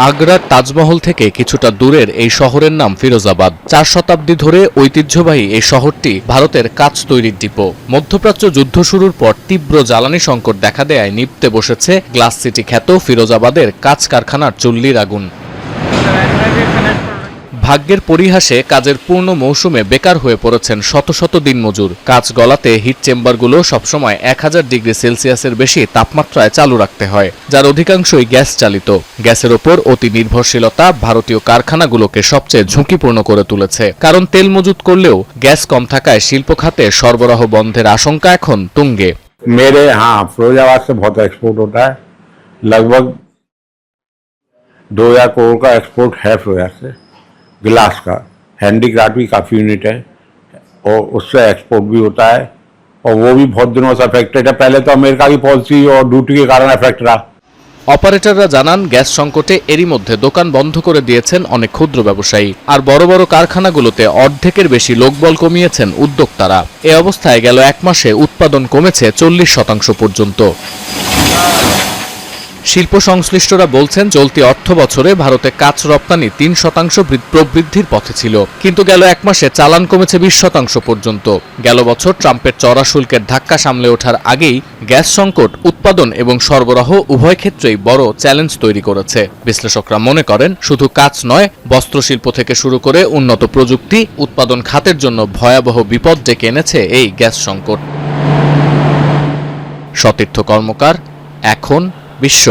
আগ্রার তাজমহল থেকে কিছুটা দূরের এই শহরের নাম ফিরোজাবাদ। 4 শতাব্দী ধরে ঐতিহ্যবাহী এই শহরটি ভারতের কাঁচ তৈরির ডিপো। মধ্যপ্রাচ্য যুদ্ধ শুরুর পর তীব্র জ্বালানি সংকট দেখা দেয়ায় নিভতে বসেছে গ্লাস সিটি খ্যাত ফিরোজাবাদের কাঁচ কারখানার চুল্লির আগুন। ভাগ্যের পরিহাসে কাজের পূর্ণ মৌসুমে বেকার হয়ে পড়েছেন শত শত দিনমজুর। কাজ গলাতে হিট চেম্বারগুলো সবসময় 1000 ডিগ্রি সেলসিয়াসের বেশি তাপমাত্রায় চালু রাখতে হয়, যার অধিকাংশই গ্যাস চালিত। গ্যাসের ওপর অতি নির্ভরশীলতা ভারতীয় কারখানাগুলোকে সবচেয়ে ঝুঁকিপূর্ণ করে তুলেছে, কারণ তেল মজুত করলেও গ্যাস কম থাকায় শিল্প খাতে সরবরাহ বন্ধের আশঙ্কা এখন তুঙ্গে। मेरे यहाँ फिरोजाबाद से बहुत एक्सपोर्ट होता है, लगभग 2000 करोड़ का एक्सपोर्ट है फिरोजाबाद से गिलास का। हैंडीक्राफ्ट भी काफ़ी यूनिट है और उससे एक्सपोर्ट भी होता है, और वो भी बहुत दिनों से अफेक्टेड है। पहले तो अमेरिका की पॉलिसी और ड्यूटी के कारण अफेक्ट रहा। অপারেটররা জানান, গ্যাস সংকটে এরই মধ্যে দোকান বন্ধ করে দিয়েছেন অনেক ক্ষুদ্র ব্যবসায়ী, আর বড় বড় কারখানাগুলোতে অর্ধেকের বেশি লোকবল কমিয়েছেন উদ্যোক্তারা। এ অবস্থায় গেল 1 মাসে উৎপাদন কমেছে 40% পর্যন্ত। শিল্প সংশ্লিষ্টরা বলছেন, চলতি অর্থ বছরে ভারতে কাঁচ রপ্তানি 3% প্রবৃদ্ধির পথে ছিল, কিন্তু গেল 1 মাসে চালান কমেছে 20% পর্যন্ত। গেল বছর ট্রাম্পের চড়া শুল্কের ধাক্কা সামলে ওঠার আগেই গ্যাস সংকট উৎপাদন এবং সরবরাহ উভয় ক্ষেত্রেই বড় চ্যালেঞ্জ তৈরি করেছে। বিশ্লেষকরা মনে করেন, শুধু কাঁচ নয়, বস্ত্রশিল্প থেকে শুরু করে উন্নত প্রযুক্তি উৎপাদন খাতের জন্য ভয়াবহ বিপদ ডেকে এনেছে এই গ্যাস সংকট। সতীর্থ কর্মকার, এখন বিশ্ব।